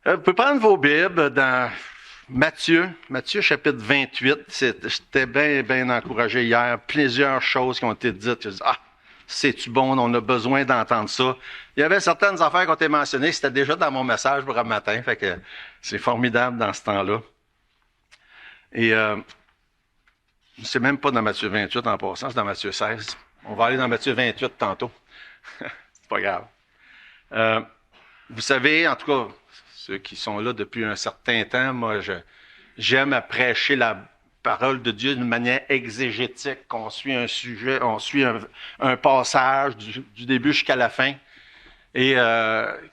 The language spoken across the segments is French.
Vous pouvez prendre vos Bibles dans Matthieu chapitre 28. J'étais bien encouragé hier. Plusieurs choses qui ont été dites. Je dis, c'est-tu bon, on a besoin d'entendre ça. Il y avait certaines affaires qui ont été mentionnées, c'était déjà dans mon message pour un matin, fait que c'est formidable dans ce temps-là. Et c'est même pas dans Matthieu 28 en passant, c'est dans Matthieu 16. On va aller dans Matthieu 28 tantôt. C'est pas grave. Vous savez, en tout cas, ceux qui sont là depuis un certain temps, moi, j'aime à prêcher la parole de Dieu d'une manière exégétique, qu'on suit un sujet, on suit un passage du début jusqu'à la fin. Et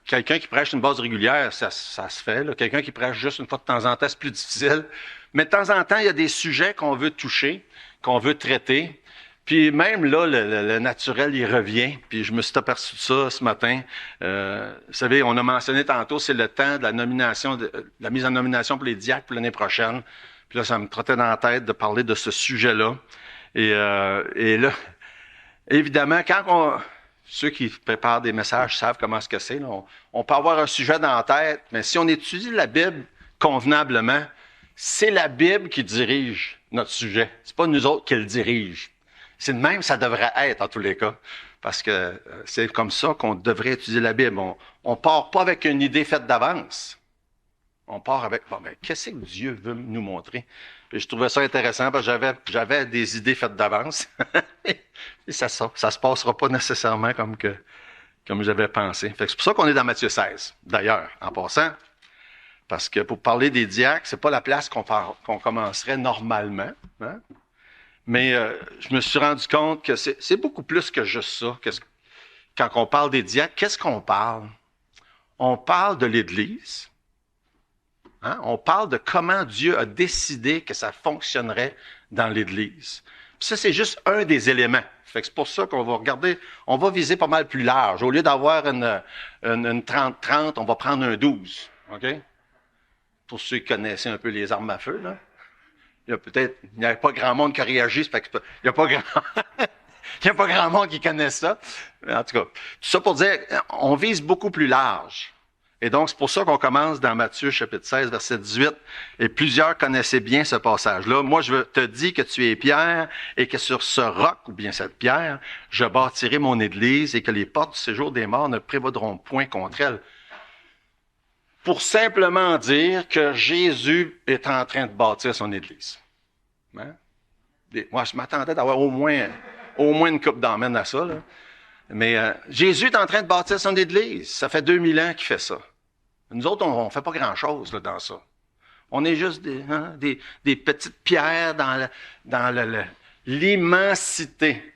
quelqu'un qui prêche une base régulière, ça se fait. Là. Quelqu'un qui prêche juste une fois de temps en temps, c'est plus difficile. Mais de temps en temps, il y a des sujets qu'on veut toucher, qu'on veut traiter. Puis même là, le naturel, il revient. Puis je me suis aperçu de ça ce matin. Vous savez, on a mentionné tantôt, c'est le temps de la nomination, de la mise en nomination pour les diacres pour l'année prochaine. Puis là, ça me trottait dans la tête de parler de ce sujet-là. Et là, évidemment, ceux qui préparent des messages savent comment ce que c'est. Là. On peut avoir un sujet dans la tête, mais si on étudie la Bible convenablement, c'est la Bible qui dirige notre sujet. C'est pas nous autres qui le dirige. C'est de même, ça devrait être en tous les cas. Parce que c'est comme ça qu'on devrait étudier la Bible. On part pas avec une idée faite d'avance. On part avec, qu'est-ce que Dieu veut nous montrer? Puis je trouvais ça intéressant parce que j'avais des idées faites d'avance. Et ça se passera pas nécessairement comme j'avais pensé. Fait que c'est pour ça qu'on est dans Matthieu 16, d'ailleurs, en passant. Parce que pour parler des diacres, c'est pas la place qu'on commencerait normalement. Hein? Mais je me suis rendu compte que c'est beaucoup plus que juste ça. Quand on parle des diacres, qu'est-ce qu'on parle? On parle de l'Église. Hein? On parle de comment Dieu a décidé que ça fonctionnerait dans l'Église. Puis ça, c'est juste un des éléments. Fait que c'est pour ça qu'on va regarder, on va viser pas mal plus large. Au lieu d'avoir une 30-30, on va prendre un 12. OK? Pour ceux qui connaissaient un peu les armes à feu, là. Il n'y a pas grand monde qui a réagi, fait que il n'y a pas grand monde qui connaît ça. En tout cas, tout ça pour dire, on vise beaucoup plus large. Et donc, c'est pour ça qu'on commence dans Matthieu, chapitre 16, verset 18. Et plusieurs connaissaient bien ce passage-là. Moi, je te dis que tu es Pierre et que sur ce roc, ou bien cette pierre, je bâtirai mon église et que les portes du séjour des morts ne prévaudront point contre elle. Pour simplement dire que Jésus est en train de bâtir son église. Hein? Moi, je m'attendais d'avoir au moins une coupe d'emmène à ça. Là. Mais Jésus est en train de bâtir son église. Ça fait 2000 ans qu'il fait ça. Nous autres, on fait pas grand-chose là, dans ça. On est juste des petites pierres dans l'immensité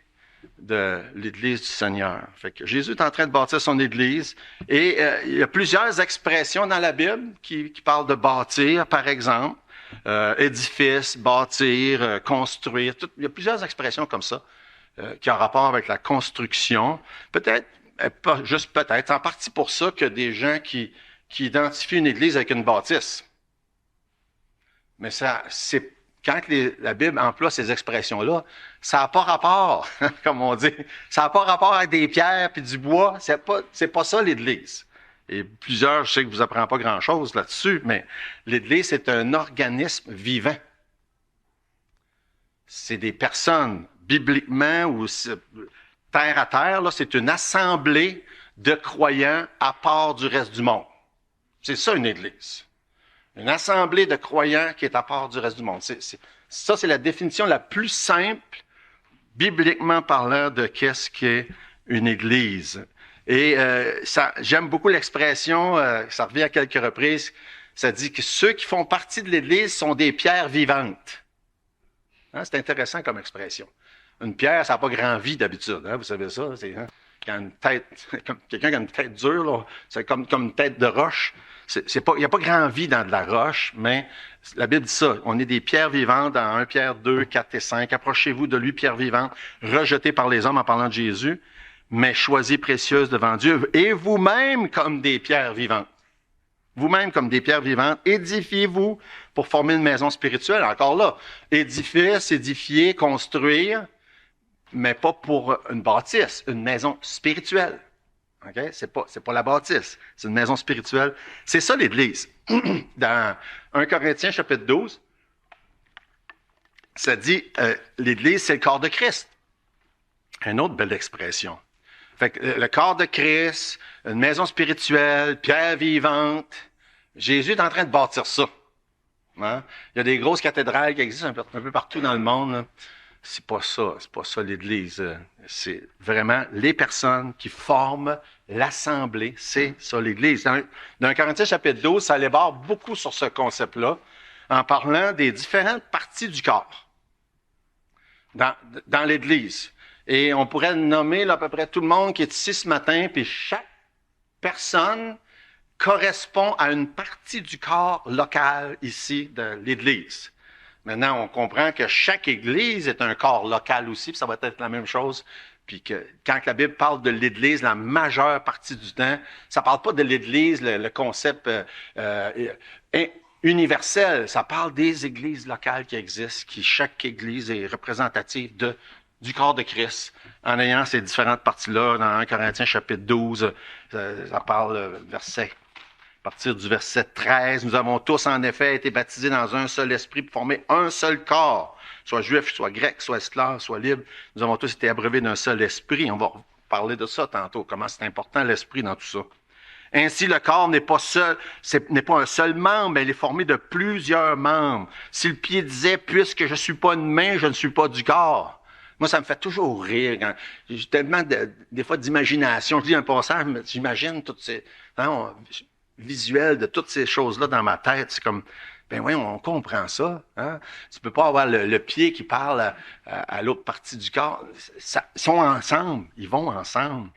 de l'Église du Seigneur. Fait que Jésus est en train de bâtir son Église et il y a plusieurs expressions dans la Bible qui parlent de bâtir, par exemple, édifice, bâtir, construire. Il y a plusieurs expressions comme ça qui ont rapport avec la construction. Peut-être, pas juste peut-être, c'est en partie pour ça qu'il y a des gens qui identifient une Église avec une bâtisse. Mais ça, c'est quand la Bible emploie ces expressions-là, ça n'a pas rapport, comme on dit. Ça n'a pas rapport avec des pierres puis du bois. C'est pas ça l'Église. Et plusieurs, je sais que vous apprenez pas grand-chose là-dessus, mais l'Église, c'est un organisme vivant. C'est des personnes, bibliquement ou terre à terre, là, c'est une assemblée de croyants à part du reste du monde. C'est ça une Église. Une assemblée de croyants qui est à part du reste du monde. Ça, c'est la définition la plus simple, bibliquement parlant, de qu'est-ce qu'est une Église. Et j'aime beaucoup l'expression, ça revient à quelques reprises, ça dit que ceux qui font partie de l'Église sont des pierres vivantes. Hein, c'est intéressant comme expression. Une pierre, ça n'a pas grand vie d'habitude, hein, vous savez ça. C'est, quand une tête, quelqu'un qui a une tête dure, là, c'est comme une tête de roche. Il n'y a pas grand vie dans de la roche, mais la Bible dit ça. On est des pierres vivantes dans 1 Pierre 2, 4 et 5. Approchez-vous de lui, pierre vivante, rejetée par les hommes en parlant de Jésus, mais choisie précieuse devant Dieu. Et vous-même comme des pierres vivantes. Vous-même comme des pierres vivantes, édifiez-vous pour former une maison spirituelle. Encore là, édifice, édifier, construire, mais pas pour une bâtisse, une maison spirituelle. OK? C'est pas la bâtisse. C'est une maison spirituelle. C'est ça, l'Église. Dans 1 Corinthiens, chapitre 12, ça dit, l'Église, c'est le corps de Christ. Une autre belle expression. Fait que le corps de Christ, une maison spirituelle, pierre vivante. Jésus est en train de bâtir ça. Hein? Il y a des grosses cathédrales qui existent un peu partout dans le monde. Là. C'est pas ça l'Église. C'est vraiment les personnes qui forment l'Assemblée. C'est ça l'Église. Dans Corinthiens chapitre 12, ça élabore beaucoup sur ce concept-là, en parlant des différentes parties du corps dans l'Église. Et on pourrait nommer là, à peu près tout le monde qui est ici ce matin, puis chaque personne correspond à une partie du corps local ici de l'Église. Maintenant, on comprend que chaque Église est un corps local aussi, puis ça va être la même chose. Puis que quand la Bible parle de l'Église, la majeure partie du temps, ça parle pas de l'Église, le concept universel. Ça parle des églises locales qui existent, qui chaque Église est représentative du corps de Christ, en ayant ces différentes parties-là. Dans 1 Corinthiens chapitre 12, ça parle à partir du verset 13, nous avons tous en effet été baptisés dans un seul esprit pour former un seul corps, soit juif, soit grec, soit esclave, soit libre. Nous avons tous été abreuvés d'un seul esprit. On va parler de ça tantôt, comment c'est important l'esprit dans tout ça. Ainsi, le corps n'est pas un seul membre, mais il est formé de plusieurs membres. Si le pied disait, puisque je ne suis pas une main, je ne suis pas du corps. Moi, ça me fait toujours rire. Quand j'ai tellement des fois d'imagination. Je lis un passage, j'imagine toutes ces visuels de toutes ces choses-là dans ma tête. C'est comme, ben oui, on comprend ça. Hein? Tu peux pas avoir le pied qui parle à l'autre partie du corps. Ils sont ensemble, ils vont ensemble.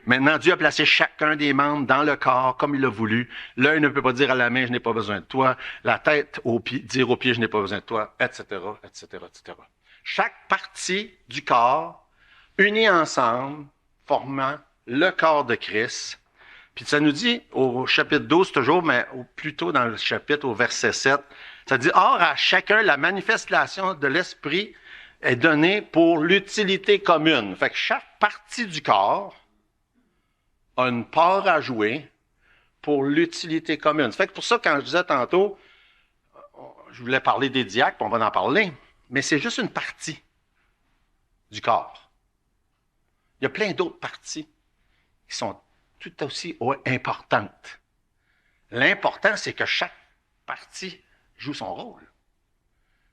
Maintenant, Dieu a placé chacun des membres dans le corps comme il l'a voulu. L'œil ne peut pas dire à la main, je n'ai pas besoin de toi. La tête dire au pied, je n'ai pas besoin de toi, etc., etc., etc. Chaque partie du corps, unie ensemble, formant le corps de Christ. Puis ça nous dit au chapitre 12 toujours, mais plus tôt dans le chapitre, au verset 7, ça dit « Or, à chacun, la manifestation de l'Esprit est donnée pour l'utilité commune. » Fait que chaque partie du corps a une part à jouer pour l'utilité commune. Ça fait que pour ça, quand je disais tantôt, je voulais parler des diacres, puis on va en parler, mais c'est juste une partie du corps. Il y a plein d'autres parties qui sont tout aussi importantes. L'important, c'est que chaque partie joue son rôle.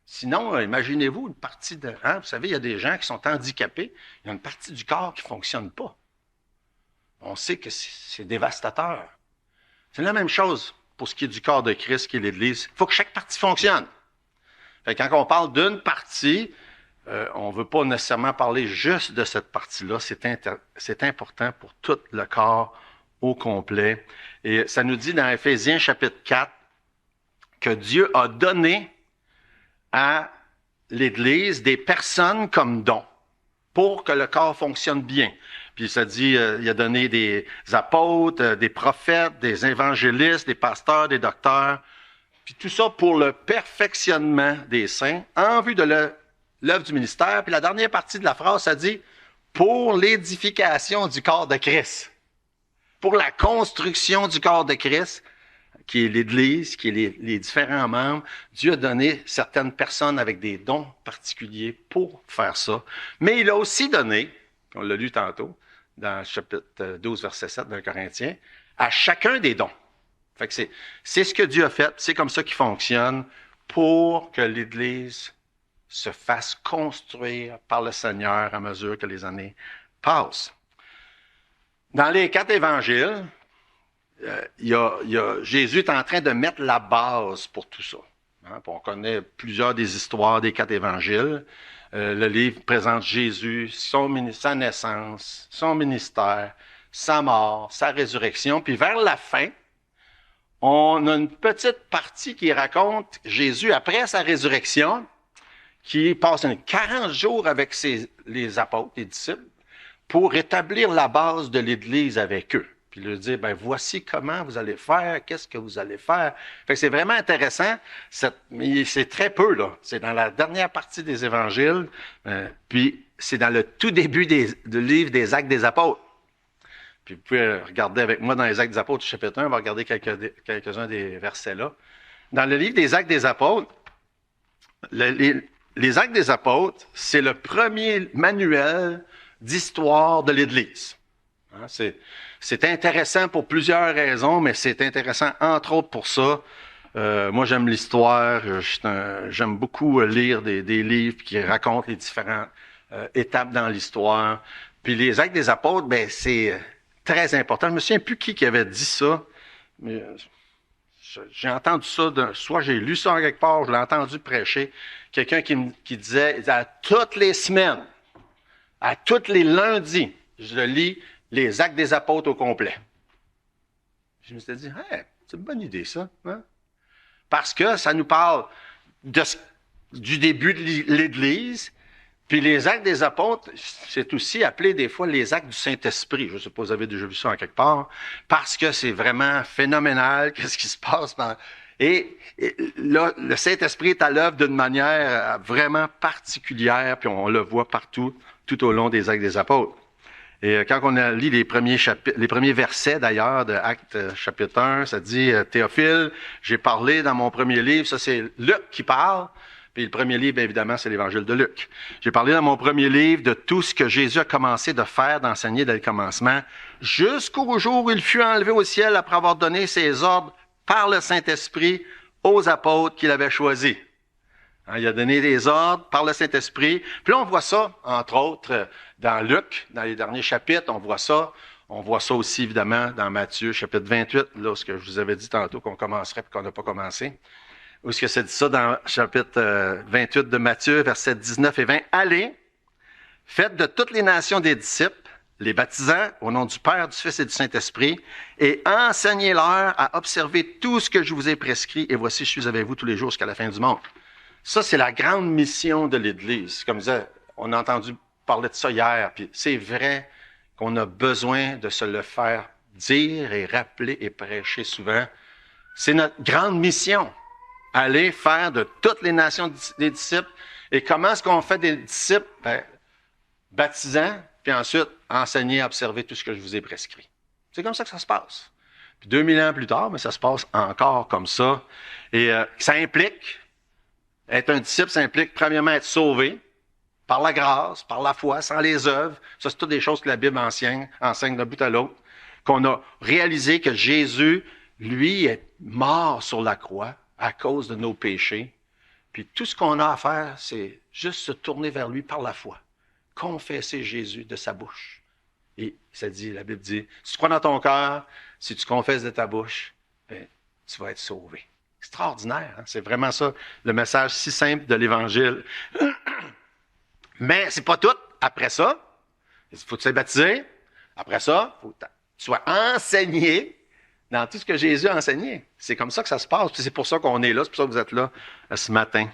Sinon, imaginez-vous une partie de... Hein, vous savez, il y a des gens qui sont handicapés, il y a une partie du corps qui ne fonctionne pas. On sait que c'est dévastateur. C'est la même chose pour ce qui est du corps de Christ, qui est l'Église. Il faut que chaque partie fonctionne. Fait que quand on parle d'une partie, on ne veut pas nécessairement parler juste de cette partie-là. C'est important pour tout le corps au complet. Et ça nous dit dans Éphésiens chapitre 4 que Dieu a donné à l'Église des personnes comme dons pour que le corps fonctionne bien. Puis ça dit, il a donné des apôtres, des prophètes, des évangélistes, des pasteurs, des docteurs, puis tout ça pour le perfectionnement des saints en vue de l'œuvre du ministère. Puis la dernière partie de la phrase, ça dit pour l'édification du corps de Christ, pour la construction du corps de Christ, qui est l'Église, qui est les différents membres. Dieu a donné certaines personnes avec des dons particuliers pour faire ça. Mais il a aussi donné, on l'a lu tantôt, dans le chapitre 12, verset 7 d'un Corinthien, à chacun des dons. Fait que c'est ce que Dieu a fait, c'est comme ça qu'il fonctionne pour que l'Église se fasse construire par le Seigneur à mesure que les années passent. Dans les 4 évangiles, Jésus est en train de mettre la base pour tout ça. Hein? On connaît plusieurs des histoires des 4 évangiles. Le livre présente Jésus, sa naissance, son ministère, sa mort, sa résurrection. Puis vers la fin, on a une petite partie qui raconte Jésus après sa résurrection, qui passe 40 jours avec les apôtres, les disciples, pour établir la base de l'Église avec eux. Puis leur dire, ben voici comment vous allez faire, qu'est-ce que vous allez faire. Fait que c'est vraiment intéressant, mais c'est très peu, là. C'est dans la dernière partie des évangiles, puis c'est dans le tout début du livre des Actes des Apôtres. Puis vous pouvez regarder avec moi dans les Actes des Apôtres, chapitre 1, on va regarder quelques-uns des versets là. Dans le livre des Actes des Apôtres, les Actes des Apôtres, c'est le premier manuel d'histoire de l'Église. Hein, c'est intéressant pour plusieurs raisons, mais c'est intéressant entre autres pour ça. Moi, j'aime l'histoire, j'aime beaucoup lire des livres qui racontent les différentes étapes dans l'histoire. Puis les Actes des Apôtres, ben c'est très important. Je me souviens plus qui avait dit ça, mais j'ai entendu ça, soit j'ai lu ça en quelque part, je l'ai entendu prêcher, quelqu'un qui disait, à toutes les semaines, à tous les lundis, je lis les Actes des Apôtres au complet. Je me suis dit, hey, c'est une bonne idée ça. Hein? Parce que ça nous parle du début de l'Église. Puis les Actes des Apôtres, c'est aussi appelé des fois les Actes du Saint-Esprit. Je ne sais pas si vous avez déjà vu ça en quelque part. Parce que c'est vraiment phénoménal, qu'est-ce qui se passe. Et là, le Saint-Esprit est à l'œuvre d'une manière vraiment particulière, puis on le voit partout, tout au long des Actes des Apôtres. Et quand on a lu les premiers versets d'ailleurs de Actes chapitre 1, ça dit « Théophile, j'ai parlé dans mon premier livre », ça c'est Luc qui parle, puis le premier livre, évidemment, c'est l'Évangile de Luc. J'ai parlé dans mon premier livre de tout ce que Jésus a commencé de faire, d'enseigner dès le commencement, jusqu'au jour où il fut enlevé au ciel après avoir donné ses ordres par le Saint-Esprit aux apôtres qu'il avait choisis. Hein, il a donné des ordres par le Saint-Esprit. Puis là, on voit ça, entre autres, dans Luc, dans les derniers chapitres, on voit ça. On voit ça aussi, évidemment, dans Matthieu, chapitre 28, là, ce que je vous avais dit tantôt qu'on commencerait puis qu'on n'a pas commencé. Où est-ce que c'est dit ça dans chapitre 28 de Matthieu, versets 19 et 20? « Allez, faites de toutes les nations des disciples, les baptisant au nom du Père, du Fils et du Saint-Esprit, et enseignez-leur à observer tout ce que je vous ai prescrit, et voici, je suis avec vous tous les jours jusqu'à la fin du monde. » Ça, c'est la grande mission de l'Église. Comme je disais, on a entendu parler de ça hier, puis c'est vrai qu'on a besoin de se le faire dire et rappeler et prêcher souvent. C'est notre grande mission. Aller faire de toutes les nations des disciples. Et comment est-ce qu'on fait des disciples? Ben, baptisant, puis ensuite enseigner à observer tout ce que je vous ai prescrit. C'est comme ça que ça se passe. Puis 2000 ans plus tard, mais ça se passe encore comme ça. Et ça implique, être un disciple, ça implique premièrement être sauvé par la grâce, par la foi, sans les œuvres. Ça, c'est toutes des choses que la Bible enseigne d'un bout à l'autre. Qu'on a réalisé que Jésus, lui, est mort sur la croix à cause de nos péchés. Puis tout ce qu'on a à faire, c'est juste se tourner vers lui par la foi. Confesser Jésus de sa bouche. Et ça dit, la Bible dit, si tu crois dans ton cœur, si tu confesses de ta bouche, ben, tu vas être sauvé. Extraordinaire, hein? C'est vraiment ça, le message si simple de l'Évangile. Mais c'est pas tout. Après ça, il faut que tu sois baptisé. Après ça, il faut que tu sois enseigné dans tout ce que Jésus a enseigné. C'est comme ça que ça se passe. Puis c'est pour ça qu'on est là. C'est pour ça que vous êtes là ce matin.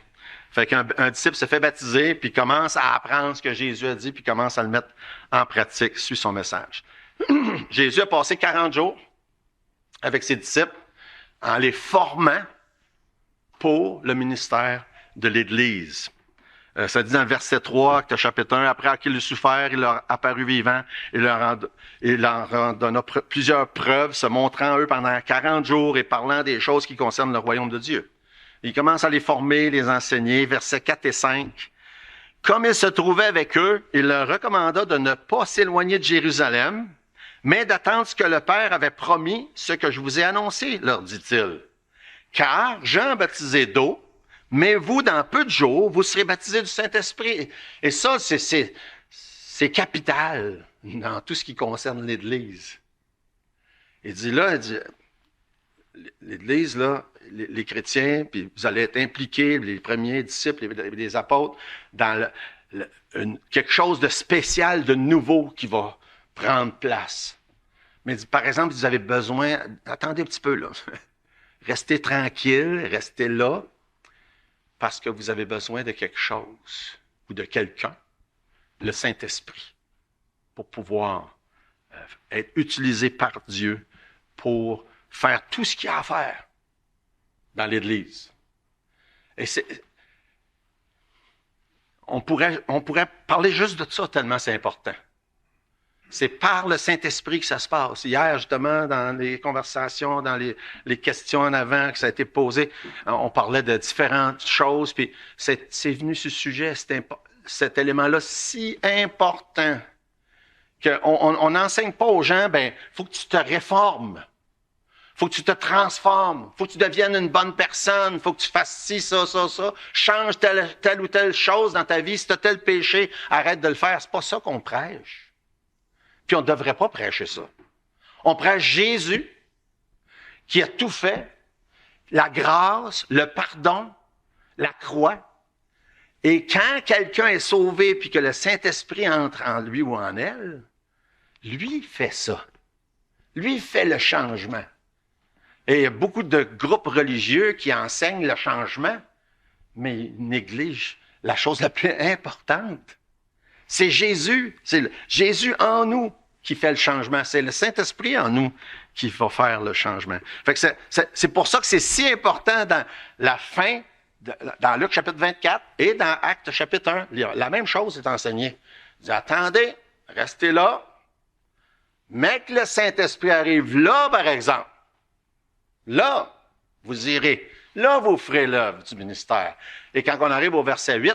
Fait qu'un disciple se fait baptiser, puis commence à apprendre ce que Jésus a dit, puis commence à le mettre en pratique, suit son message. Jésus a passé 40 jours avec ses disciples en les formant pour le ministère de l'Église. Ça dit dans le verset 3, Actes chapitre 1, « Après qu'il eut souffert, il leur apparut vivant, et leur en donna plusieurs preuves, se montrant eux pendant 40 jours et parlant des choses qui concernent le royaume de Dieu. » Il commence à les former, les enseigner, versets 4 et 5. « Comme il se trouvait avec eux, il leur recommanda de ne pas s'éloigner de Jérusalem, mais d'attendre ce que le Père avait promis, ce que je vous ai annoncé, leur dit-il. Car Jean baptisait d'eau, mais vous, dans peu de jours, vous serez baptisés du Saint-Esprit. » Et ça, c'est capital dans tout ce qui concerne l'Église. Il dit, l'Église, là, les chrétiens, puis vous allez être impliqués, les premiers disciples, les apôtres, dans quelque chose de spécial, de nouveau qui va prendre place. Mais par exemple, vous avez besoin, attendez un petit peu là, restez tranquille, restez là, parce que vous avez besoin de quelque chose ou de quelqu'un, le Saint-Esprit, pour pouvoir être utilisé par Dieu pour faire tout ce qu'il y a à faire dans l'Église. Et on pourrait parler juste de ça tellement c'est important. C'est par le Saint-Esprit que ça se passe. Hier, justement, dans les conversations, dans les questions en avant que ça a été posé, on parlait de différentes choses, puis c'est venu ce sujet, cet élément-là si important qu'on n'enseigne pas aux gens, faut que tu te réformes. Faut que tu te transformes. Faut que tu deviennes une bonne personne. Faut que tu fasses ci, ça. Change telle ou telle chose dans ta vie. Si tu as tel péché, arrête de le faire. C'est pas ça qu'on prêche. Puis on ne devrait pas prêcher ça. On prêche Jésus, qui a tout fait, la grâce, le pardon, la croix. Et quand quelqu'un est sauvé puis que le Saint-Esprit entre en lui ou en elle, lui fait ça. Lui fait le changement. Et il y a beaucoup de groupes religieux qui enseignent le changement, mais ils négligent la chose la plus importante. C'est Jésus. C'est Jésus en nous qui fait le changement. C'est le Saint-Esprit en nous qui va faire le changement. Fait que c'est pour ça que c'est si important dans la fin, dans Luc chapitre 24 et dans Actes chapitre 1. La même chose est enseignée. Il dit, attendez, restez là, mais que le Saint-Esprit arrive là, par exemple. Là, vous irez. Là, vous ferez l'œuvre du ministère. Et quand on arrive au verset 8,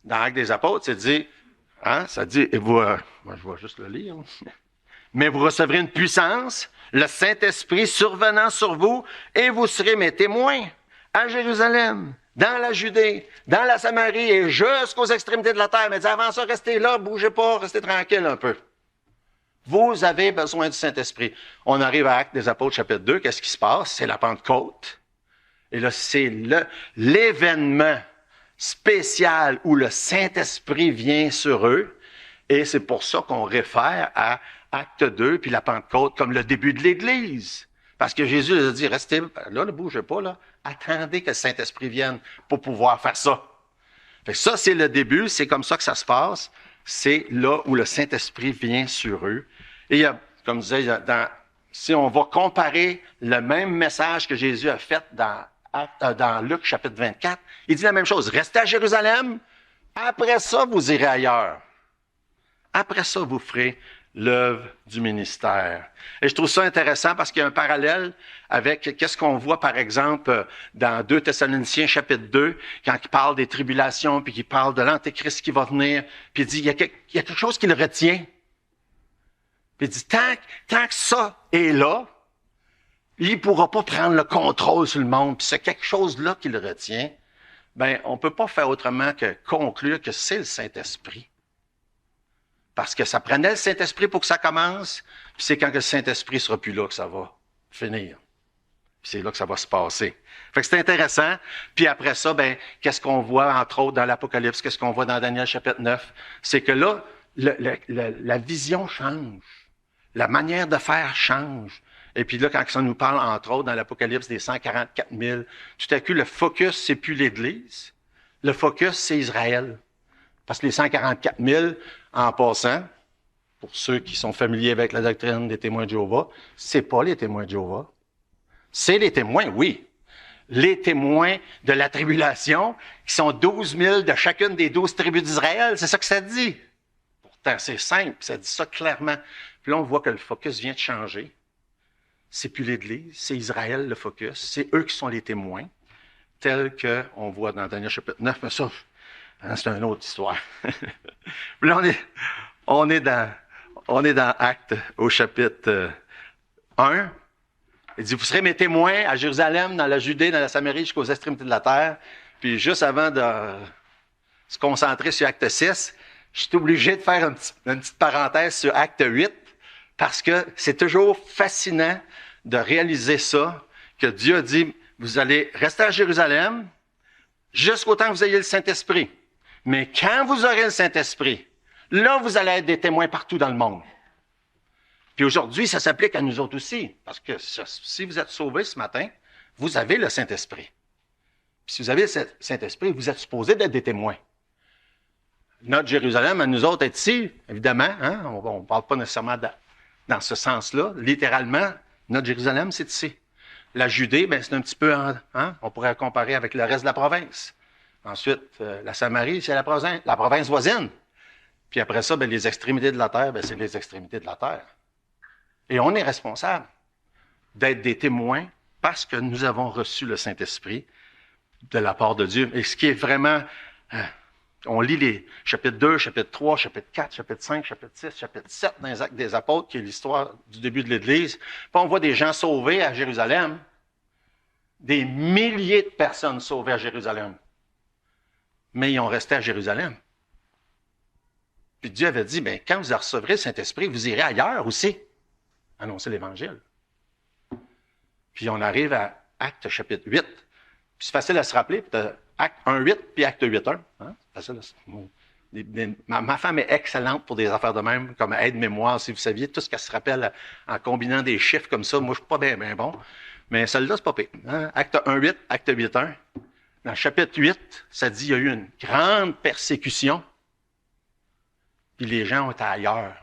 dans Actes des Apôtres, c'est dit, ça dit, et vous, moi je vais juste le lire. Mais vous recevrez une puissance, le Saint-Esprit survenant sur vous, et vous serez mes témoins à Jérusalem, dans la Judée, dans la Samarie et jusqu'aux extrémités de la terre. Mais dit, avant ça, restez là, bougez pas, restez tranquille un peu. Vous avez besoin du Saint-Esprit. On arrive à Actes des Apôtres, chapitre 2. Qu'est-ce qui se passe? C'est la Pentecôte. Et là, c'est l'événement spécial où le Saint-Esprit vient sur eux. Et c'est pour ça qu'on réfère à Acte 2 puis la Pentecôte comme le début de l'Église. Parce que Jésus leur a dit, restez là, ne bougez pas, là. Attendez que le Saint-Esprit vienne pour pouvoir faire ça. Fait que ça, c'est le début. C'est comme ça que ça se passe. C'est là où le Saint-Esprit vient sur eux. Et il y a, comme je disais, si on va comparer le même message que Jésus a fait dans Luc chapitre 24, il dit la même chose. Restez à Jérusalem, après ça, vous irez ailleurs. Après ça, vous ferez l'œuvre du ministère. Et je trouve ça intéressant parce qu'il y a un parallèle avec qu'est-ce qu'on voit, par exemple, dans 2 Thessaloniciens, chapitre 2, quand il parle des tribulations, puis qu'il parle de l'Antéchrist qui va venir, puis il dit, il y a quelque chose qui le retient. Puis il dit, tant que ça est là, il ne pourra pas prendre le contrôle sur le monde, puis c'est quelque chose-là qui le retient, on ne peut pas faire autrement que conclure que c'est le Saint-Esprit. Parce que ça prenait le Saint-Esprit pour que ça commence, puis c'est quand que le Saint-Esprit sera plus là que ça va finir. Puis c'est là que ça va se passer. Fait que c'est intéressant. Puis après ça, qu'est-ce qu'on voit, entre autres, dans l'Apocalypse, qu'est-ce qu'on voit dans Daniel chapitre 9? C'est que là, la vision change. La manière de faire change. Et puis là, quand ça nous parle, entre autres, dans l'Apocalypse des 144 000, tout à coup, le focus, c'est plus l'Église. Le focus, c'est Israël. Parce que les 144 000, en passant, pour ceux qui sont familiers avec la doctrine des témoins de Jéhovah, c'est pas les témoins de Jéhovah. C'est les témoins, oui. Les témoins de la tribulation, qui sont 12 000 de chacune des 12 tribus d'Israël. C'est ça que ça dit. Pourtant, c'est simple, ça dit ça clairement. Puis là, on voit que le focus vient de changer. C'est plus l'Église, c'est Israël le focus. C'est eux qui sont les témoins, tels qu'on voit dans Daniel chapitre 9. Mais ça, c'est une autre histoire. Puis là, on est dans Actes au chapitre 1. Il dit, vous serez mes témoins à Jérusalem, dans la Judée, dans la Samarie, jusqu'aux extrémités de la terre. Puis juste avant de se concentrer sur Acte 6, je suis obligé de faire une petite parenthèse sur Acte 8, parce que c'est toujours fascinant de réaliser ça, que Dieu a dit, vous allez rester à Jérusalem jusqu'au temps que vous ayez le Saint-Esprit. Mais quand vous aurez le Saint-Esprit, là, vous allez être des témoins partout dans le monde. Puis aujourd'hui, ça s'applique à nous autres aussi. Parce que si vous êtes sauvés ce matin, vous avez le Saint-Esprit. Puis si vous avez le Saint-Esprit, vous êtes supposés d'être des témoins. Notre Jérusalem, à nous autres, est ici, évidemment. On ne parle pas nécessairement dans ce sens-là. Littéralement, notre Jérusalem, c'est ici. La Judée, c'est un petit peu, on pourrait comparer avec le reste de la province. Ensuite, la Samarie, c'est la province voisine. Puis après ça, ben, les extrémités de la terre, ben, c'est les extrémités de la terre. Et on est responsable d'être des témoins parce que nous avons reçu le Saint-Esprit de la part de Dieu. Et ce qui est vraiment... on lit les chapitres 2, chapitre 3, chapitre 4, chapitre 5, chapitre 6, chapitre 7 dans les Actes des Apôtres, qui est l'histoire du début de l'Église. Puis on voit des gens sauvés à Jérusalem. Des milliers de personnes sauvées à Jérusalem. Mais ils ont resté à Jérusalem. Puis Dieu avait dit, bien, quand vous recevrez le Saint-Esprit, vous irez ailleurs aussi annoncer l'Évangile. Puis on arrive à Actes chapitre 8. Puis c'est facile à se rappeler, Acte 1.8 puis Acte 8.1. Hein? C'est facile ma femme est excellente pour des affaires de même, comme aide-mémoire, si vous saviez, tout ce qu'elle se rappelle en combinant des chiffres comme ça. Moi, je ne suis pas bien bon. Mais celle-là, c'est pas pire. Hein? Acte 1.8, Acte 8.1. Dans le chapitre 8, ça dit qu'il y a eu une grande persécution. Puis les gens ont été ailleurs.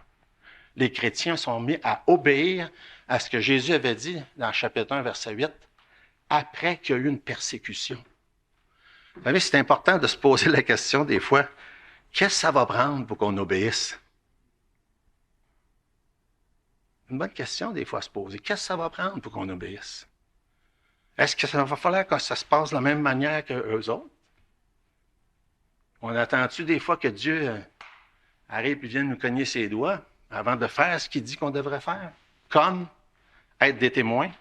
Les chrétiens sont mis à obéir à ce que Jésus avait dit dans le chapitre 1, verset 8, après qu'il y a eu une persécution. Vous savez, c'est important de se poser la question des fois, qu'est-ce que ça va prendre pour qu'on obéisse? Une bonne question des fois à se poser. Qu'est-ce que ça va prendre pour qu'on obéisse? Est-ce que ça va falloir que ça se passe de la même manière qu'eux autres? On attend-tu des fois que Dieu arrive et vienne nous cogner ses doigts avant de faire ce qu'il dit qu'on devrait faire? Comme être des témoins.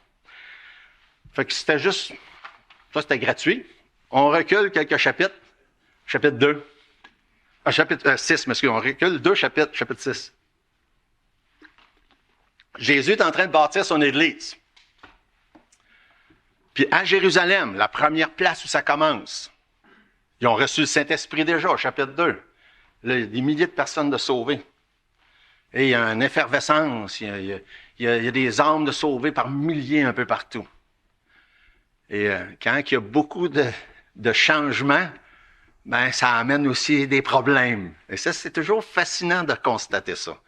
Fait que c'était juste, ça c'était gratuit. On recule quelques chapitres. Chapitre 2. Chapitre 6, monsieur. On recule 2 chapitres, chapitre 6. Jésus est en train de bâtir son Église. Puis à Jérusalem, la première place où ça commence, ils ont reçu le Saint-Esprit déjà, au chapitre 2. Des milliers de personnes de sauvées. Et il y a une effervescence, il y a des âmes de sauvées par milliers un peu partout. Et quand il y a beaucoup de changements, ben ça amène aussi des problèmes. Et ça, c'est toujours fascinant de constater ça.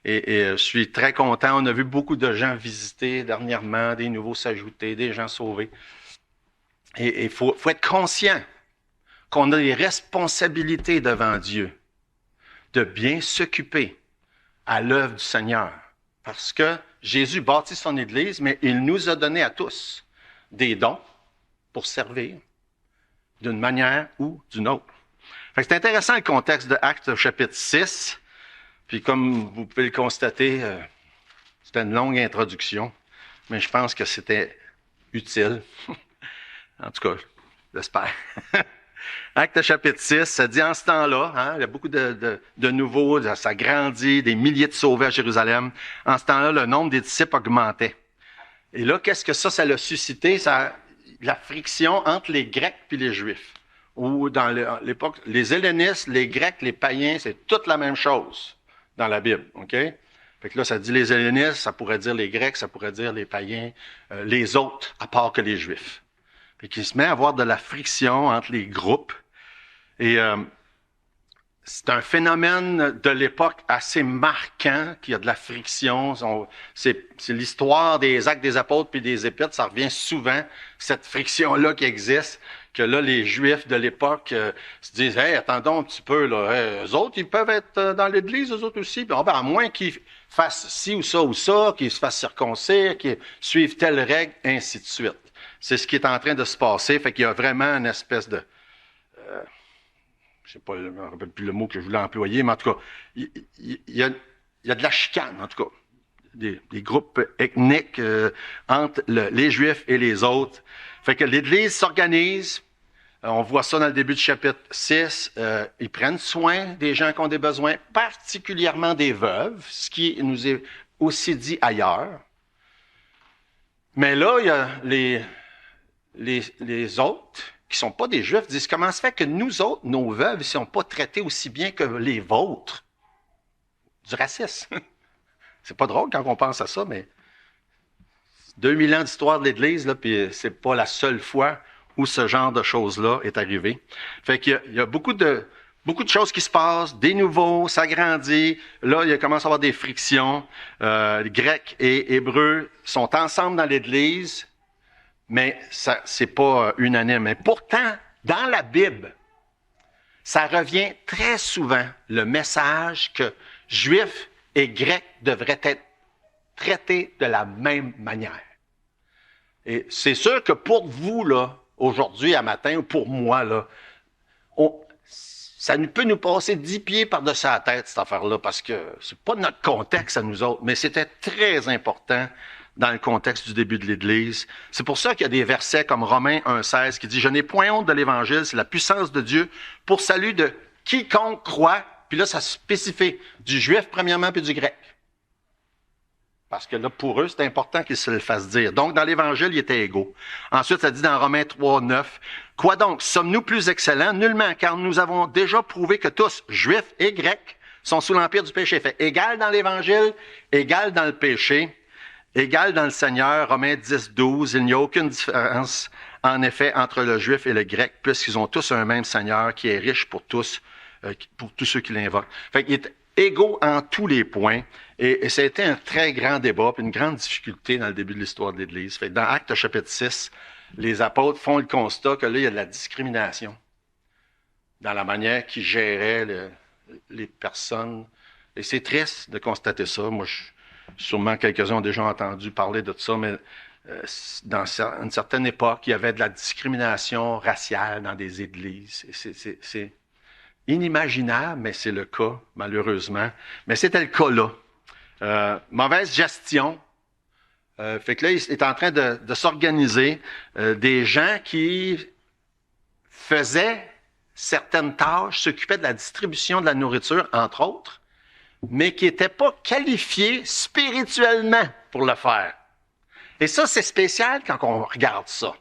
Et je suis très content. On a vu beaucoup de gens visiter dernièrement, des nouveaux s'ajouter, des gens sauvés. Et il faut être conscient qu'on a des responsabilités devant Dieu de bien s'occuper à l'œuvre du Seigneur. Parce que Jésus bâtit son Église, mais il nous a donné à tous des dons pour servir d'une manière ou d'une autre. Fait que c'est intéressant le contexte de Actes chapitre 6. Puis comme vous pouvez le constater, c'était une longue introduction, mais je pense que c'était utile. En tout cas, j'espère. Actes chapitre 6, ça dit en ce temps-là, hein, il y a beaucoup de nouveaux, ça grandit, des milliers de sauvés à Jérusalem. En ce temps-là, le nombre des disciples augmentait. Et là, qu'est-ce que ça l'a suscité? La friction entre les Grecs et les Juifs. Ou dans l'époque, les hellénistes, les Grecs, les païens, c'est toute la même chose dans la Bible, OK? Fait que là, ça dit les hellénistes, ça pourrait dire les Grecs, ça pourrait dire les païens, les autres, à part que les Juifs. Fait qu'il se met à avoir de la friction entre les groupes. Et c'est un phénomène de l'époque assez marquant qu'il y a de la friction. C'est l'histoire des Actes des Apôtres puis des Épîtres, ça revient souvent, cette friction-là qui existe, que là, les Juifs de l'époque se disent « Hey, attendons un petit peu, là, eux autres, ils peuvent être dans l'Église, eux autres aussi. Puis, à moins qu'ils fassent ci ou ça, qu'ils se fassent circoncire, qu'ils suivent telle règle, ainsi de suite. » C'est ce qui est en train de se passer. Fait qu'il y a vraiment une espèce de... je sais pas, je ne me rappelle plus le mot que je voulais employer, mais en tout cas, il y a de la chicane, en tout cas. Des groupes ethniques entre les Juifs et les autres. Fait que l'Église s'organise. On voit ça dans le début du chapitre 6. Ils prennent soin des gens qui ont des besoins, particulièrement des veuves, ce qui nous est aussi dit ailleurs. Mais là, il y a les autres, qui sont pas des Juifs, disent comment se fait que nous autres, nos veuves, ne sont pas traitées aussi bien que les vôtres? Du racisme. C'est pas drôle quand on pense à ça, mais 2000 ans d'histoire de l'Église, là, puis c'est pas la seule fois où ce genre de choses-là est arrivé. Fait qu'il y a beaucoup de choses qui se passent, des nouveaux, ça grandit. Là, il commence à y avoir des frictions. Les Grecs et Hébreux sont ensemble dans l'Église, mais ça, c'est pas unanime. Mais pourtant, dans la Bible, ça revient très souvent, le message que Juifs et Grecs devraient être traités de la même manière. Et c'est sûr que pour vous, là, aujourd'hui, à matin, ou pour moi, là, ça peut nous passer 10 pieds par-dessus la tête, cette affaire-là, parce que c'est pas notre contexte à nous autres, mais c'était très important dans le contexte du début de l'Église. C'est pour ça qu'il y a des versets comme Romains 1,16 qui dit « Je n'ai point honte de l'Évangile, c'est la puissance de Dieu pour salut de quiconque croit. » Puis là, ça spécifie du Juif premièrement, puis du Grec. Parce que là, pour eux, c'est important qu'ils se le fassent dire. Donc, dans l'Évangile, ils étaient égaux. Ensuite, ça dit dans Romains 3,9 « Quoi donc? Sommes-nous plus excellents? Nullement, car nous avons déjà prouvé que tous, Juifs et Grecs, sont sous l'empire du péché. » Fait égal dans l'Évangile, égal dans le péché. Égal dans le Seigneur, Romains 10, 12, il n'y a aucune différence, en effet, entre le Juif et le Grec, puisqu'ils ont tous un même Seigneur qui est riche pour tous ceux qui l'invoquent. Fait qu'il est égaux en tous les points, et ça a été un très grand débat, puis une grande difficulté dans le début de l'histoire de l'Église. Fait que dans Actes chapitre 6, les apôtres font le constat que là, il y a de la discrimination dans la manière qu'ils géraient les personnes. Et c'est triste de constater ça. Moi, sûrement quelques-uns ont déjà entendu parler de ça, mais dans une certaine époque, il y avait de la discrimination raciale dans des églises. C'est inimaginable, mais c'est le cas, malheureusement. Mais c'était le cas là. Mauvaise gestion. Fait que là, il est en train de s'organiser des gens qui faisaient certaines tâches, s'occupaient de la distribution de la nourriture, entre autres, mais qui n'étaient pas qualifiés spirituellement pour le faire. Et ça, c'est spécial quand on regarde ça.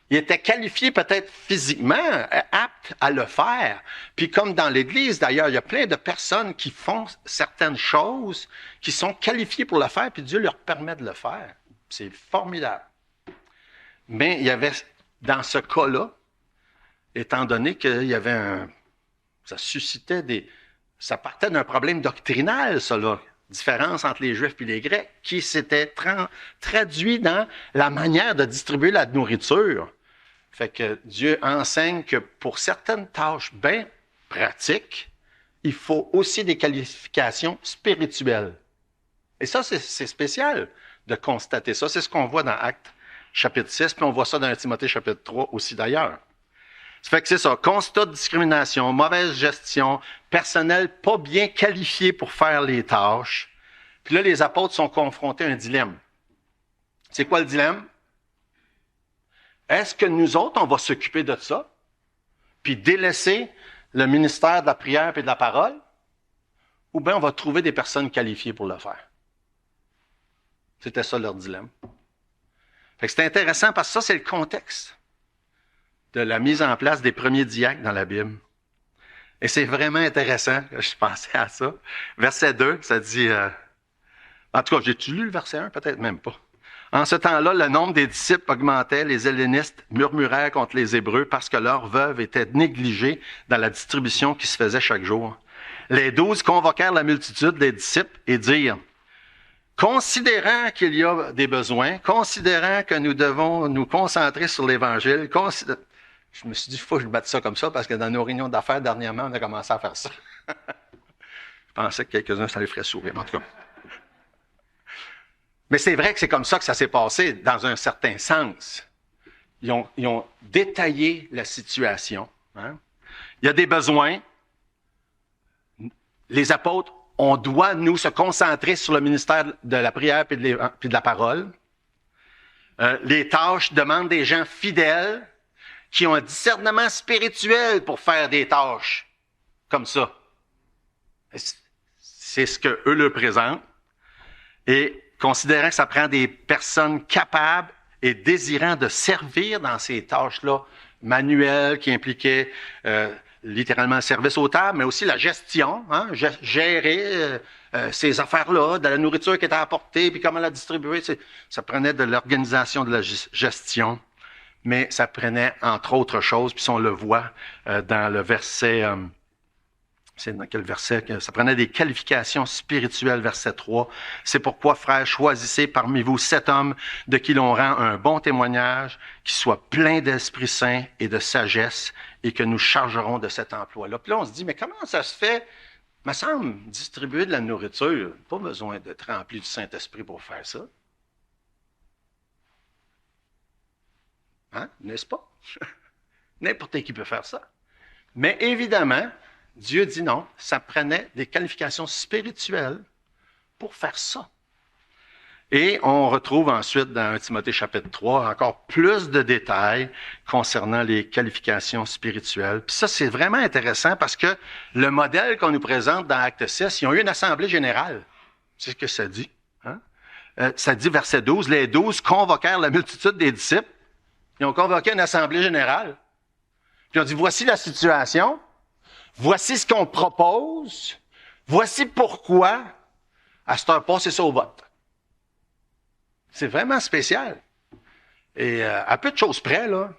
Ils étaient qualifiés peut-être physiquement, aptes à le faire. Puis comme dans l'Église, d'ailleurs, il y a plein de personnes qui font certaines choses, qui sont qualifiées pour le faire, puis Dieu leur permet de le faire. C'est formidable. Mais il y avait, dans ce cas-là, étant donné qu'il y avait ça suscitait ça partait d'un problème doctrinal, ça, là. Différence entre les Juifs et les Grecs, qui s'était traduit dans la manière de distribuer la nourriture. Fait que Dieu enseigne que pour certaines tâches bien pratiques, il faut aussi des qualifications spirituelles. Et ça, c'est spécial de constater ça. C'est ce qu'on voit dans Actes chapitre 6, puis on voit ça dans Timothée chapitre 3 aussi d'ailleurs. Ça fait que c'est ça, constat de discrimination, mauvaise gestion, personnel pas bien qualifié pour faire les tâches. Puis là, les apôtres sont confrontés à un dilemme. C'est quoi le dilemme? Est-ce que nous autres, on va s'occuper de ça, puis délaisser le ministère de la prière et de la parole, ou bien on va trouver des personnes qualifiées pour le faire? C'était ça leur dilemme. Fait que c'est intéressant parce que ça, c'est le contexte de la mise en place des premiers diacres dans la Bible. Et c'est vraiment intéressant que je pensais à ça. Verset 2, ça dit... en tout cas, j'ai-tu lu le verset 1? Peut-être même pas. En ce temps-là, le nombre des disciples augmentait. Les hellénistes murmurèrent contre les Hébreux parce que leurs veuves étaient négligées dans la distribution qui se faisait chaque jour. Les 12 convoquèrent la multitude des disciples et dirent: considérant qu'il y a des besoins, considérant que nous devons nous concentrer sur l'Évangile, je me suis dit, il faut que je mette ça comme ça, parce que dans nos réunions d'affaires, dernièrement, on a commencé à faire ça. Je pensais que quelques-uns, ça les ferait sourire, en tout cas. Mais c'est vrai que c'est comme ça que ça s'est passé, dans un certain sens. Ils ont détaillé la situation. Hein? Il y a des besoins. Les apôtres, on doit, nous, se concentrer sur le ministère de la prière et de la parole. Les tâches demandent des gens fidèles, qui ont un discernement spirituel pour faire des tâches comme ça. C'est ce qu'eux leur présentent. Et considérant que ça prend des personnes capables et désirant de servir dans ces tâches-là manuelles qui impliquaient littéralement le service aux tables, mais aussi la gestion, hein, gérer ces affaires-là, de la nourriture qui était apportée, puis comment la distribuer. Ça prenait de l'organisation de la gestion. Mais ça prenait, entre autres choses, puis on le voit dans le verset C'est dans quel verset? Ça prenait des qualifications spirituelles, verset 3. C'est pourquoi, frères, choisissez parmi vous 7 hommes de qui l'on rend un bon témoignage, qui soient pleins d'Esprit Saint et de sagesse, et que nous chargerons de cet emploi-là. Puis là, on se dit, mais comment ça se fait? Il me semble, distribuer de la nourriture, pas besoin d'être rempli du Saint-Esprit pour faire ça. Hein? N'est-ce pas? N'importe qui peut faire ça. Mais évidemment, Dieu dit non, ça prenait des qualifications spirituelles pour faire ça. Et on retrouve ensuite dans 1 Timothée chapitre 3 encore plus de détails concernant les qualifications spirituelles. Puis ça, c'est vraiment intéressant parce que le modèle qu'on nous présente dans Acte 6, ils ont eu une assemblée générale. C'est ce que ça dit. Hein? Ça dit, verset 12, les 12 convoquèrent la multitude des disciples. Ils ont convoqué une assemblée générale. Puis on dit, voici la situation. Voici ce qu'on propose. Voici pourquoi, à cette heure, passez ça au vote. C'est vraiment spécial. Et à peu de choses près, là,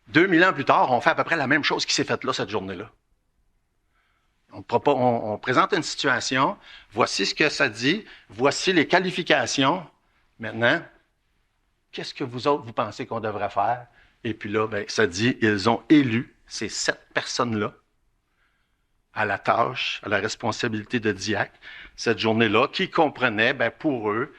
2000 ans plus tard, on fait à peu près la même chose qui s'est faite là, cette journée-là. On présente une situation, voici ce que ça dit, voici les qualifications. Maintenant, qu'est-ce que vous autres, vous pensez qu'on devrait faire? Et puis là, ben, ça dit, ils ont élu ces 7 personnes-là à la tâche, à la responsabilité de diacre, cette journée-là, qui comprenait, ben, pour eux,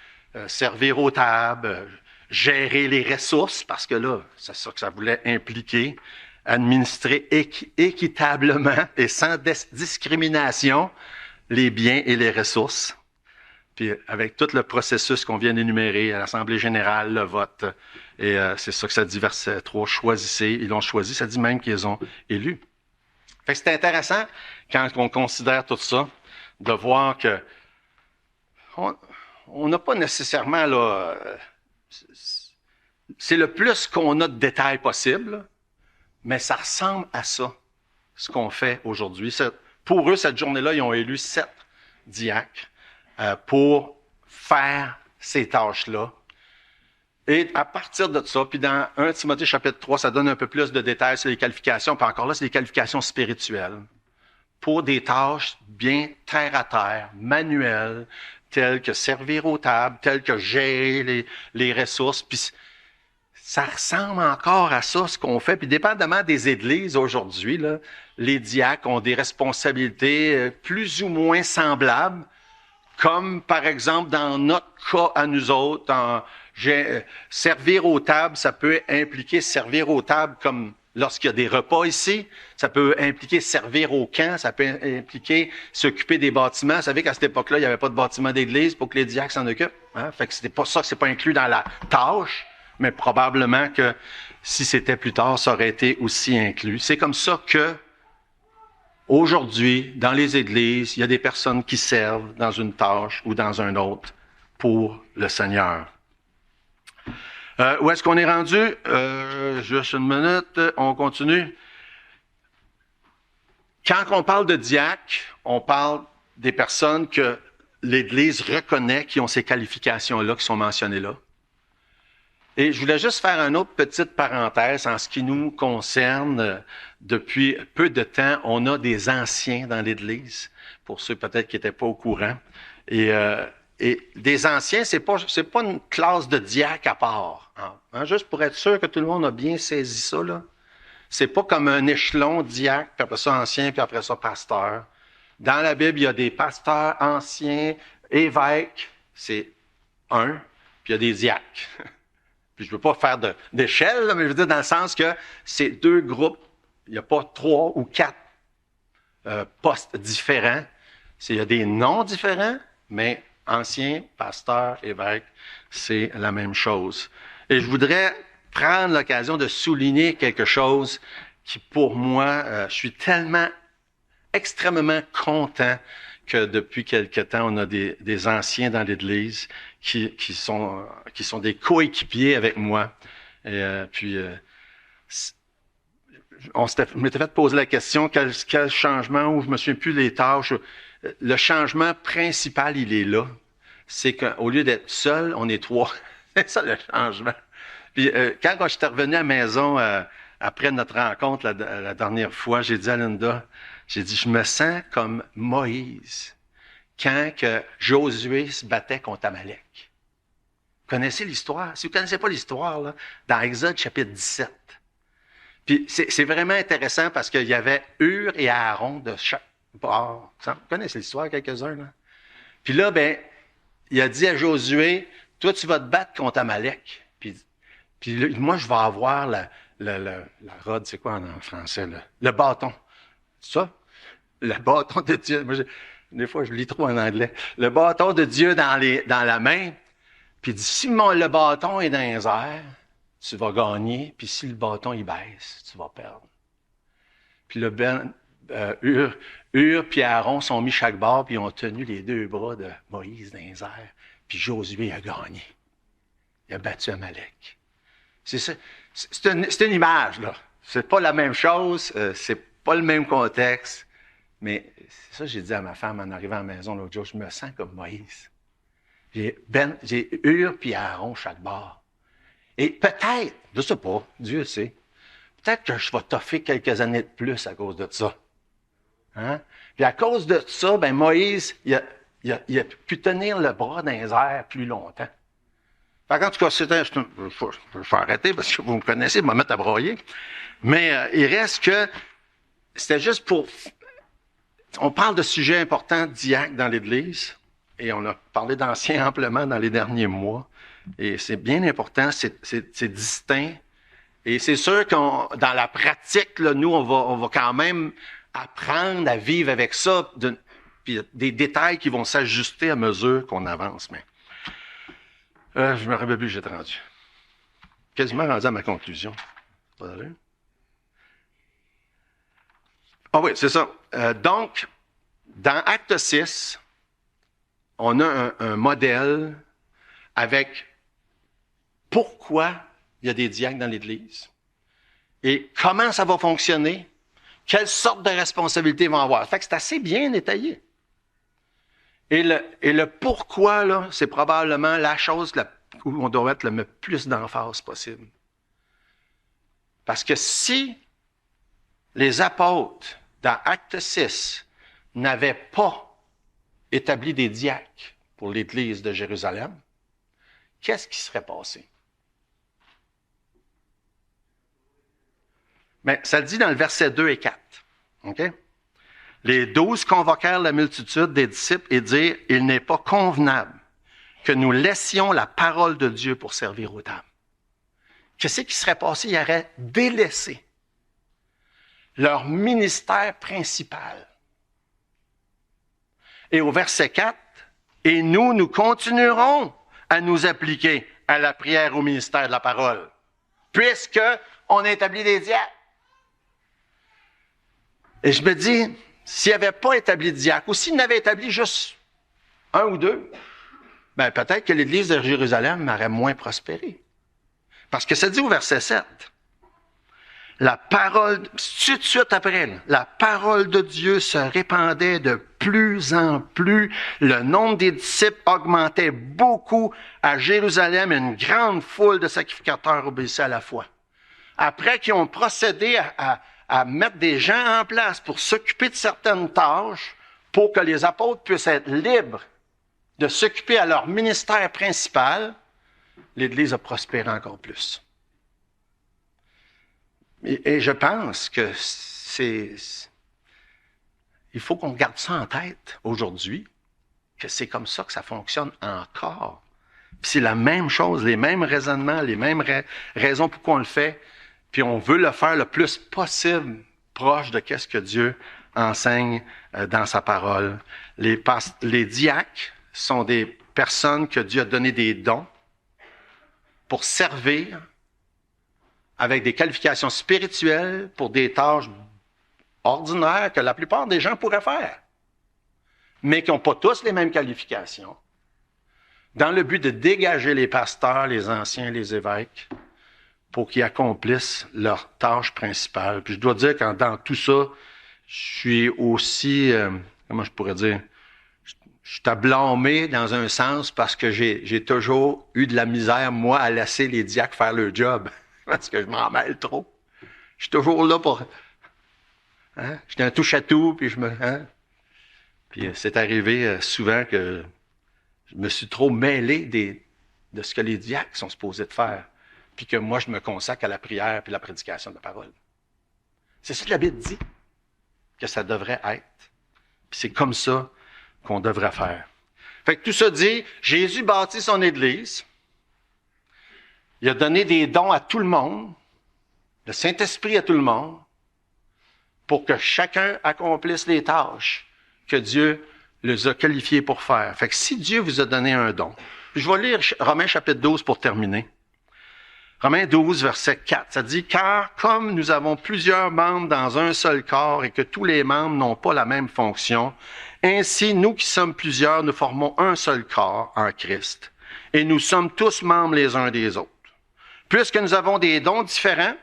servir aux tables, gérer les ressources, parce que là, c'est ça que ça voulait impliquer, administrer équitablement et sans discrimination les biens et les ressources. Puis avec tout le processus qu'on vient d'énumérer, à l'Assemblée générale, le vote, et c'est ça que ça dit, verset 3, choisissez, ils l'ont choisi, ça dit même qu'ils ont élu. Fait que c'est intéressant, quand on considère tout ça, de voir que on n'a pas nécessairement, là, c'est le plus qu'on a de détails possible, mais ça ressemble à ça, ce qu'on fait aujourd'hui. Pour eux, cette journée-là, ils ont élu 7 diacres pour faire ces tâches-là. Et à partir de ça, puis dans 1 Timothée chapitre 3, ça donne un peu plus de détails sur les qualifications, puis encore là, c'est les qualifications spirituelles pour des tâches bien terre à terre, manuelles, telles que servir aux tables, telles que gérer les ressources. Puis ça ressemble encore à ça, ce qu'on fait. Puis dépendamment des églises aujourd'hui, là, les diacres ont des responsabilités plus ou moins semblables, comme par exemple dans notre cas à nous autres, servir aux tables, ça peut impliquer servir aux tables comme lorsqu'il y a des repas ici, ça peut impliquer servir au camp, ça peut impliquer s'occuper des bâtiments. Vous savez qu'à cette époque-là, il n'y avait pas de bâtiment d'église pour que les diacres s'en occupent. Hein? Fait que c'était pas ça, que c'est pas inclus dans la tâche, mais probablement que si c'était plus tard, ça aurait été aussi inclus. C'est comme ça que aujourd'hui, dans les églises, il y a des personnes qui servent dans une tâche ou dans un autre pour le Seigneur. Où est-ce qu'on est rendu? Juste une minute, on continue. Quand on parle de diacre, on parle des personnes que l'Église reconnaît qui ont ces qualifications-là, qui sont mentionnées là. Et je voulais juste faire une autre petite parenthèse en ce qui nous concerne. Depuis peu de temps, on a des anciens dans l'Église, pour ceux peut-être qui n'étaient pas au courant. Et des anciens, c'est pas une classe de diacre à part. Hein, juste pour être sûr que tout le monde a bien saisi ça, là. C'est pas comme un échelon diacre, puis après ça ancien, puis après ça pasteur. Dans la Bible, il y a des pasteurs anciens, évêques, c'est un, puis il y a des diacres. Puis je veux pas faire d'échelle, mais je veux dire dans le sens que c'est 2 groupes. Il n'y a pas 3 ou 4 postes différents. Il y a des noms différents, mais ancien, pasteur, évêque, c'est la même chose. Et je voudrais prendre l'occasion de souligner quelque chose qui, pour moi, je suis tellement extrêmement content que depuis quelque temps, on a des anciens dans l'Église qui sont des coéquipiers avec moi. Et je m'étais fait poser la question, quel changement, ou je me souviens plus des tâches. Le changement principal, il est là. C'est qu'au lieu d'être seul, on est 3. C'est ça le changement. Puis quand j'étais revenu à la maison après notre rencontre la dernière fois, j'ai dit à Linda, J'ai dit, je me sens comme Moïse quand que Josué se battait contre Amalek. Vous connaissez l'histoire? Si vous ne connaissez pas l'histoire, là, dans Exode chapitre 17. Puis c'est vraiment intéressant parce qu'il y avait Hur et Aaron de chaque bord. Vous connaissez l'histoire, quelques-uns, là? Puis là, ben, il a dit à Josué, toi, tu vas te battre contre Amalek. Puis là, moi, je vais avoir la rod, c'est quoi en français, là? Le bâton. C'est ça? Le bâton de Dieu. Moi, des fois, je lis trop en anglais. Le bâton de Dieu dans la main. Puis il dit, si le bâton est dans les airs, tu vas gagner. Puis si le bâton, il baisse, tu vas perdre. Puis le Hur puis Aaron sont mis chaque bord, puis ils ont tenu les deux bras de Moïse dans les airs. Puis Josué a gagné. Il a battu Amalek. C'est ça. C'est une image, là. C'est pas la même chose, c'est pas le même contexte. Mais c'est ça que j'ai dit à ma femme en arrivant à la maison l'autre jour. Je me sens comme Moïse. J'ai Hur puis Aaron chaque bord. Et peut-être, je ne sais pas, Dieu sait, peut-être que je vais toffer quelques années de plus à cause de ça. Hein? Puis à cause de ça, ben Moïse, il a pu tenir le bras dans les airs plus longtemps. Fait qu'en tout cas, je faut arrêter parce que vous me connaissez, vous me mettre à broyer. Mais il reste que c'était juste pour... On parle de sujets importants diacres dans l'Église et on a parlé d'anciens amplement dans les derniers mois. Et c'est bien important, c'est distinct. Et c'est sûr que dans la pratique, là, nous, on va quand même apprendre à vivre avec ça, puis des détails qui vont s'ajuster à mesure qu'on avance. Mais je me rappelle plus, j'étais rendu. Quasiment rendu à ma conclusion. Pas d'allure? Ah oui, c'est ça. Donc, dans Acte 6, on a un modèle avec pourquoi il y a des diacres dans l'Église et comment ça va fonctionner, quelle sorte de responsabilités ils vont avoir. Fait que c'est assez bien détaillé. Et le pourquoi, là, c'est probablement la chose où on doit mettre le plus d'emphase possible. Parce que si les apôtres, dans Acte 6, n'avaient pas établi des diacres pour l'Église de Jérusalem, qu'est-ce qui serait passé? Mais ça le dit dans le verset 2 et 4. Okay? Les 12 convoquèrent la multitude des disciples et dirent, « Il n'est pas convenable que nous laissions la parole de Dieu pour servir aux dames. » Qu'est-ce qui serait passé? Ils auraient délaissé leur ministère principal. Et au verset 4, « Et nous continuerons à nous appliquer à la prière au ministère de la parole, puisque on a établi des diacres. » Et je me dis, s'il n'avait pas établi de diacre, ou s'il n'avait établi juste un ou deux, ben peut-être que l'Église de Jérusalem aurait moins prospéré. Parce que ça dit au verset 7, la parole, tout de suite après, la parole de Dieu se répandait de plus en plus. Le nombre des disciples augmentait beaucoup à Jérusalem. Une grande foule de sacrificateurs obéissaient à la foi. Après qu'ils ont procédé à mettre des gens en place pour s'occuper de certaines tâches, pour que les apôtres puissent être libres de s'occuper à leur ministère principal, l'Église a prospéré encore plus. Et je pense que il faut qu'on garde ça en tête aujourd'hui, que c'est comme ça que ça fonctionne encore. Puis c'est la même chose, les mêmes raisonnements, les mêmes raisons pourquoi on le fait, puis on veut le faire le plus possible proche de ce que Dieu enseigne dans sa parole. Les diacres sont des personnes que Dieu a donné des dons pour servir avec des qualifications spirituelles pour des tâches ordinaires que la plupart des gens pourraient faire, mais qui n'ont pas tous les mêmes qualifications, dans le but de dégager les pasteurs, les anciens, les évêques, pour qu'ils accomplissent leur tâche principale. Puis je dois dire que dans tout ça, je suis aussi, comment je pourrais dire, je suis à blâmer dans un sens parce que j'ai toujours eu de la misère, moi, à laisser les diacres faire leur job. Parce que je m'en mêle trop. Je suis toujours là pour Hein? J'étais un touche-à-tout, puis Puis c'est arrivé souvent que je me suis trop mêlé de ce que les diacres sont supposés de faire, puis que moi, je me consacre à la prière puis la prédication de la parole. C'est ce que la Bible dit que ça devrait être. Puis c'est comme ça qu'on devrait faire. Fait que tout ça dit, Jésus bâtit son Église. Il a donné des dons à tout le monde, le Saint-Esprit à tout le monde, pour que chacun accomplisse les tâches que Dieu les a qualifiés pour faire. Fait que si Dieu vous a donné un don, je vais lire Romains chapitre 12 pour terminer. Romains 12, verset 4, ça dit « Car comme nous avons plusieurs membres dans un seul corps et que tous les membres n'ont pas la même fonction, ainsi nous qui sommes plusieurs, nous formons un seul corps en Christ, et nous sommes tous membres les uns des autres. Puisque nous avons des dons différents,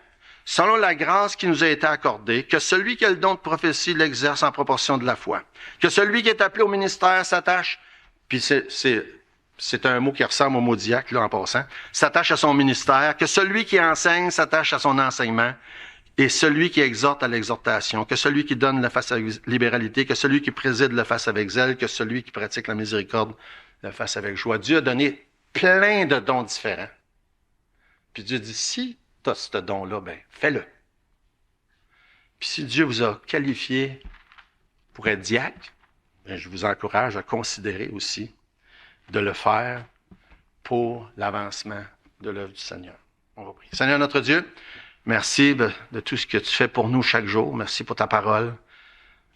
selon la grâce qui nous a été accordée, que celui qui a le don de prophétie l'exerce en proportion de la foi, que celui qui est appelé au ministère s'attache, puis c'est un mot qui ressemble au mot diacre, là, en passant, s'attache à son ministère, que celui qui enseigne s'attache à son enseignement, et celui qui exhorte à l'exhortation, que celui qui donne le fasse avec libéralité, que celui qui préside le fasse avec zèle, que celui qui pratique la miséricorde le fasse avec joie. Dieu a donné plein de dons différents. Puis Dieu dit, si tu as ce don-là, ben fais-le. Puis si Dieu vous a qualifié pour être diacre, ben, je vous encourage à considérer aussi de le faire pour l'avancement de l'œuvre du Seigneur. On va prier. Seigneur notre Dieu, merci de tout ce que tu fais pour nous chaque jour. Merci pour ta parole.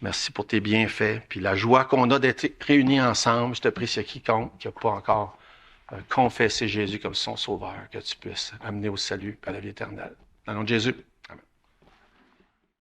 Merci pour tes bienfaits. Puis la joie qu'on a d'être réunis ensemble. Je te prie, s'il y a quiconque qui n'a pas encore confessé Jésus comme son sauveur, que tu puisses amener au salut et à la vie éternelle. Dans le nom de Jésus.